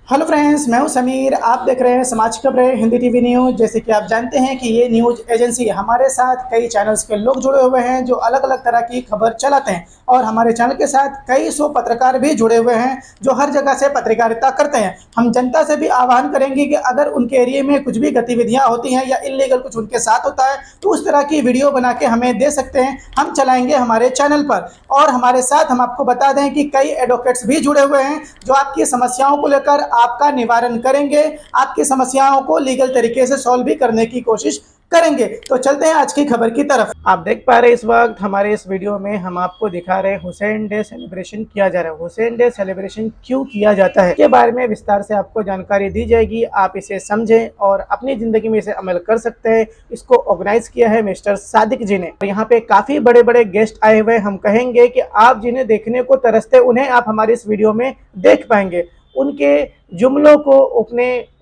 Hello friends, मैं हूं समीर। आप देख रहे हैं समाज खबरें हिंदी टीवी न्यूज़। जैसे कि आप जानते हैं कि ये न्यूज़ एजेंसी हमारे साथ कई चैनल्स के लोग जुड़े हुए हैं जो अलग अलग तरह की खबर चलाते हैं, और हमारे चैनल के साथ कई सौ पत्रकार भी जुड़े हुए हैं जो हर जगह से पत्रकारिता करते हैं। हम जनता से भी आह्वान करेंगे कि अगर उनके एरिया में कुछ भी गतिविधियाँ होती हैं या इलीगल कुछ उनके साथ होता है तो उस तरह की वीडियो बना के हमें दे सकते हैं, हम चलाएंगे हमारे चैनल पर। और हमारे साथ हम आपको बता दें कि कई एडवोकेट्स भी जुड़े हुए हैं जो आपकी समस्याओं को लेकर आपका निवारण करेंगे, आपकी समस्याओं को लीगल तरीके से सॉल्व भी करने की कोशिश करेंगे। तो चलते हैं आज की खबर की तरफ। आप देख पा रहे हैं इस वक्त हमारे इस वीडियो में हम आपको दिखा रहे हैं हुसैन डे सेलिब्रेशन किया जा रहा है। हुसैन डे सेलिब्रेशन क्यों किया जाता है के बारे में विस्तार से आपको जानकारी दी जाएगी। आप इसे समझें और अपनी जिंदगी में इसे अमल कर सकते हैं। इसको ऑर्गेनाइज किया है मिस्टर सादिक जी ने। यहाँ पे काफी बड़े बड़े गेस्ट आए हुए। हम कहेंगे कि आप जिन्हें देखने को तरसते उन्हें आप हमारे इस वीडियो में देख पाएंगे। उनके जुमलों को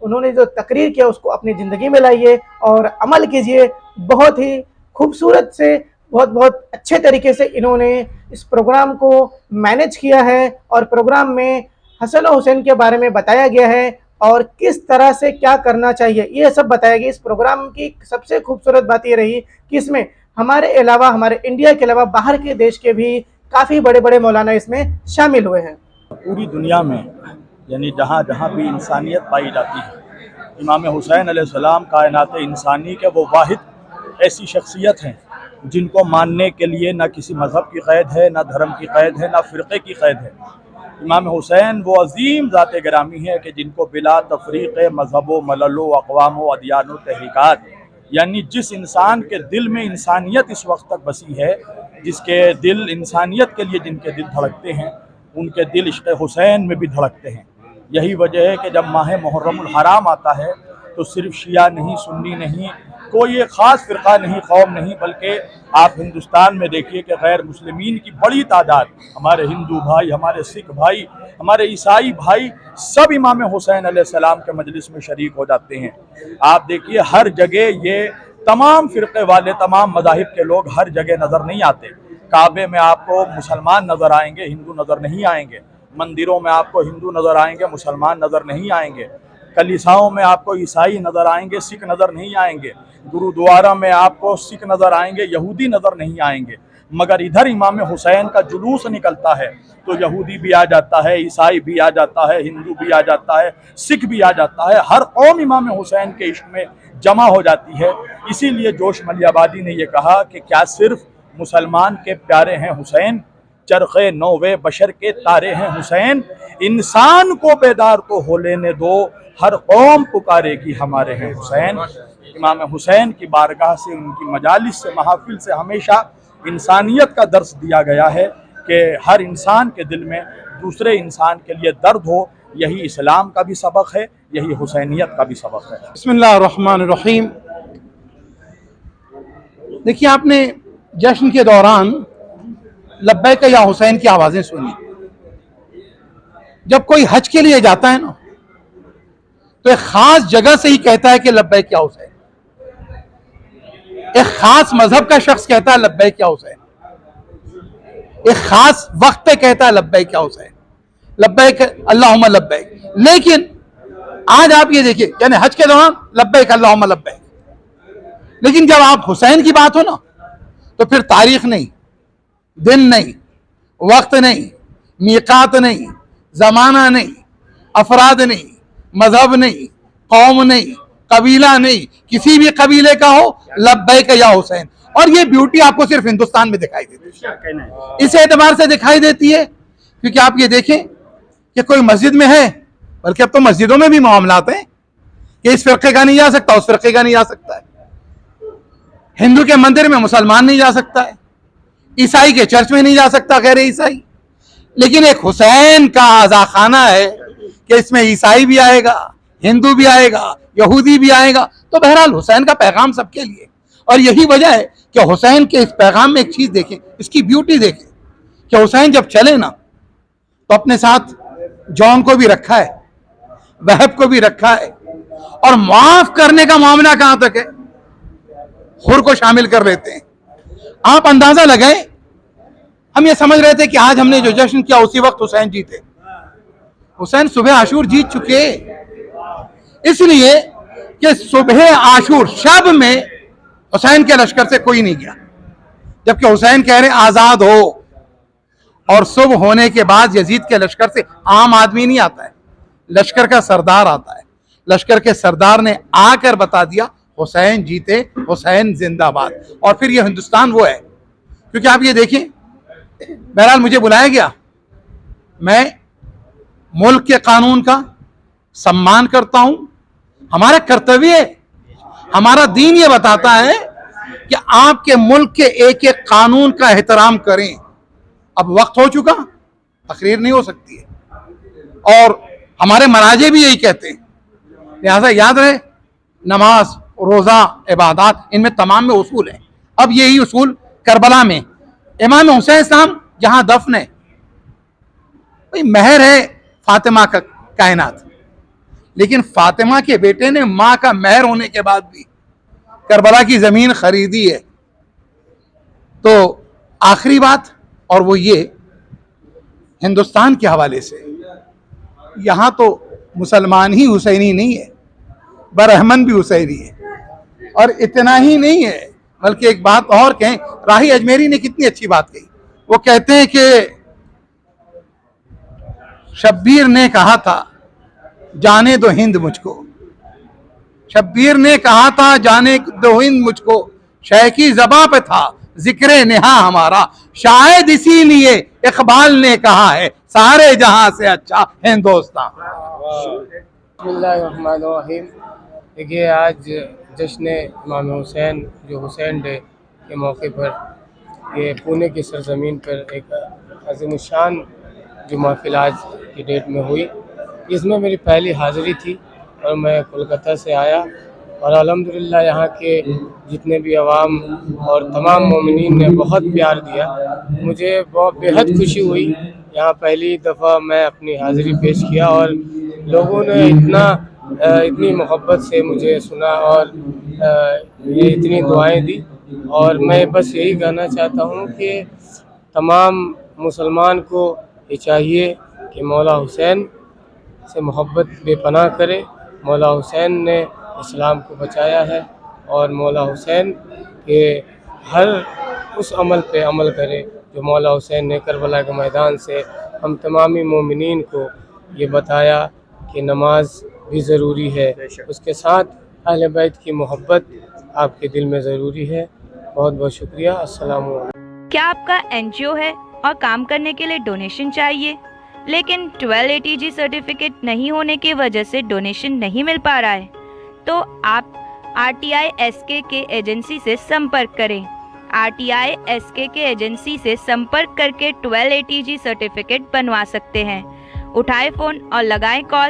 उन्होंने जो तकरीर किया उसको अपनी ज़िंदगी में लाइए और अमल कीजिए। बहुत ही खूबसूरत से बहुत अच्छे तरीके से इन्होंने इस प्रोग्राम को मैनेज किया है और प्रोग्राम में हसन और हुसैन के बारे में बताया गया है और किस तरह से क्या करना चाहिए ये सब बताया गया। इस प्रोग्राम की सबसे खूबसूरत बात ये रही कि इसमें हमारे अलावा, हमारे इंडिया के अलावा बाहर के देश के भी काफ़ी बड़े बड़े मौलाना इसमें शामिल हुए हैं। पूरी दुनिया में यानी जहाँ जहाँ भी इंसानियत पाई जाती है, इमाम हुसैन अलैहिस्सलाम कायनात इंसानी के वो वाहिद ऐसी शख्सियत हैं जिनको मानने के लिए ना किसी मज़हब की क़ैद है, ना धर्म की क़ैद है, ना फ़िरक़े की क़ैद है। इमाम हुसैन वो अज़ीम ज़ात गिरामी है कि जिनको बिला तफ़रीक़ मज़हबो मललो अक़वामो अदियानो तहरीकात, यानी जिस इंसान के दिल में इंसानियत इस वक्त तक बसी है, जिसके दिल इंसानियत के लिए जिनके दिल धड़कते हैं, उनके दिल इश्क़ हुसैन में भी धड़कते हैं। यही वजह है कि जब माह मुहर्रमुल हराम आता है तो सिर्फ शिया नहीं, सुन्नी नहीं, कोई एक ख़ास फ़िरक़ा नहीं, कौम नहीं, बल्कि आप हिंदुस्तान में देखिए कि गैर मुस्लिमीन की बड़ी तादाद, हमारे हिंदू भाई, हमारे सिख भाई, हमारे ईसाई भाई, सब इमाम हुसैन अलैहिस्सलाम के मजलिस में शरीक हो जाते हैं। आप देखिए हर जगह ये तमाम फ़िरक़े वाले, तमाम मज़ाहिब के लोग हर जगह नज़र नहीं आते। काबे में आपको मुसलमान नज़र आएंगे, हिंदू नज़र नहीं आएंगे। मंदिरों में आपको हिंदू नज़र आएंगे, मुसलमान नज़र नहीं आएंगे। कलीसाओं में आपको ईसाई नज़र आएंगे, सिख नज़र नहीं आएंगे। गुरुद्वारा में आपको सिख नज़र आएंगे, यहूदी नज़र नहीं आएंगे। मगर इधर इमाम हुसैन का जुलूस निकलता है तो यहूदी भी आ जाता है, ईसाई भी आ जाता है, हिंदू भी आ जाता है, सिख भी आ जाता है। हर कौम इमाम हुसैन के इश्क में जमा हो जाती है। इसीलिए जोश मलियाबादी ने यह कहा कि क्या सिर्फ मुसलमान के प्यारे हैं हुसैन, चरखे नौवे बशर के तारे हैं हुसैन, इंसान को बेदार तो हो लेने दो, हर कौम पुकारेगी हमारे हैं हुसैन। इमाम हुसैन की बारगाह से, उनकी मजालिस से, महफिल से हमेशा इंसानियत का दर्स दिया गया है कि हर इंसान के दिल में दूसरे इंसान के लिए दर्द हो। यही इस्लाम का भी सबक है, यही हुसैनियत का भी सबक है। बिस्मिल्लाहिर्रहमानिर्रहीम। देखिए, आपने जश्न के दौरान लब्बैक या हुसैन की आवाज़ें सुनी। जब कोई हज के लिए जाता है ना तो एक खास जगह से ही कहता है कि लब्बैक या हुसैन। एक खास मजहब का शख्स कहता है लब्बैक या हुसैन। एक खास वक्त पे कहता है लब्बैक या हुसैन, लब्बैक अल्लाहुम्मा लब्बैक। लेकिन आज आप ये देखिए, यानी हज के दौरान लब्बैक अल्लाहुम्मा लब्बैक, लेकिन जब आप हुसैन की बात हो ना तो फिर तारीख नहीं, दिन नहीं, वक्त नहीं, मीकात नहीं, जमाना नहीं, अफराद नहीं, मजहब नहीं, कौम नहीं, कबीला नहीं, किसी भी कबीले का हो, लब्बैक या हुसैन। और ये ब्यूटी आपको सिर्फ हिंदुस्तान में दिखाई देती है। इस एतबार से दिखाई देती है क्योंकि आप ये देखें कि कोई मस्जिद में है, बल्कि अब तो मस्जिदों में भी मामलात हैं कि इस फिरके का नहीं जा सकता, उस फिरके का नहीं जा सकता है। हिंदू के मंदिर में मुसलमान नहीं जा सकता है, ईसाई के चर्च में नहीं जा सकता गैर ईसाई। लेकिन एक हुसैन का आज़ाखाना है कि इसमें ईसाई भी आएगा, हिंदू भी आएगा, यहूदी भी आएगा। तो बहरहाल हुसैन का पैगाम सबके लिए। और यही वजह है कि हुसैन के इस पैगाम में एक चीज़ देखें, इसकी ब्यूटी देखें कि हुसैन जब चले ना तो अपने साथ जॉन को भी रखा है, वहब को भी रखा है, और माफ करने का मामला कहां तक है, हुर को शामिल कर लेते हैं। आप अंदाजा लगाएं, हम ये समझ रहे थे कि आज हमने जो जश्न किया उसी वक्त हुसैन जी थे। हुसैन सुबह आशूर जीत चुके, इसलिए कि सुबह आशूर शब में हुसैन के लश्कर से कोई नहीं गया, जबकि हुसैन कह रहे आजाद हो, और सुबह होने के बाद यजीद के लश्कर से आम आदमी नहीं आता है, लश्कर का सरदार आता है। लश्कर के सरदार ने आकर बता दिया हुसैन जीते, हुसैन जिंदाबाद। और फिर ये हिंदुस्तान वो है, क्योंकि आप ये देखें, बहरहाल मुझे बुलाया गया, मैं मुल्क के कानून का सम्मान करता हूं, हमारा कर्तव्य है, हमारा दीन ये बताता है कि आपके मुल्क के एक एक कानून का एहतराम करें। अब वक्त हो चुका, तकरीर नहीं हो सकती है, और हमारे मराजे भी यही कहते हैं। लिहाजा याद रहे, नमाज, रोजा, इबादत, इनमें तमाम में उसूल है। अब यही उसूल करबला में इमाम हुसैन इस्लाम जहां दफन है, भाई महर है फातिमा का कायनात, लेकिन फातिमा के बेटे ने मां का महर होने के बाद भी करबला की जमीन खरीदी है। तो आखिरी बात, और वो ये, हिंदुस्तान के हवाले से यहां तो मुसलमान ही हुसैनी नहीं है, बरहमन भी हुसैनी है। और इतना ही नहीं है, बल्कि एक बात और कहें, राही अजमेरी ने कितनी अच्छी बात कही। वो कहते हैं कि शब्बीर ने कहा था जाने दो हिंद मुझको, शब्बीर ने कहा था जाने दो हिंद मुझको, शायकी ज़बां पे था जिक्र नेहा हमारा, शायद इसीलिए इकबाल ने कहा है सारे जहां से अच्छा हिंदुस्तान। बिस्मिल्लाहिर्रहमानिर्रहीम। देखिए, आज जश्न इमाम हुसैन, जो हुसैन डे के मौके पर ये पुणे की सरजमीन पर एक अज़ीमुशान जो महफिल आज की डेट में हुई, इसमें मेरी पहली हाज़िरी थी और मैं कोलकाता से आया, और अल्हम्दुलिल्लाह यहाँ के जितने भी अवाम और तमाम मोमिनीन ने बहुत प्यार दिया। मुझे बहुत बेहद खुशी हुई, यहाँ पहली दफ़ा मैं अपनी हाज़िरी पेश किया और लोगों ने इतनी मोहब्बत से मुझे सुना और ये इतनी दुआएं दी। और मैं बस यही कहना चाहता हूँ कि तमाम मुसलमान को ये चाहिए कि मौला हुसैन से मोहब्बत बेपनाह करे। मौला हुसैन ने इस्लाम को बचाया है, और मौला हुसैन के हर उस अमल पे अमल करे जो मौला हुसैन ने करबला के मैदान से हम तमामी मोमिनीन को ये बताया कि नमाज भी ज़रूरी है, उसके साथ अहले बैत की मोहब्बत आपके दिल में ज़रूरी है। बहुत बहुत शुक्रिया। अस्सलाम वालेकुम। क्या आपका एनजीओ है और काम करने के लिए डोनेशन चाहिए, लेकिन 1280G सर्टिफिकेट नहीं होने की वजह से डोनेशन नहीं मिल पा रहा है, तो आप RTI SKK एजेंसी से संपर्क करें। RTI SKK एजेंसी से संपर्क करके 1280G सर्टिफिकेट बनवा सकते हैं। उठाएं फ़ोन और लगाएं कॉल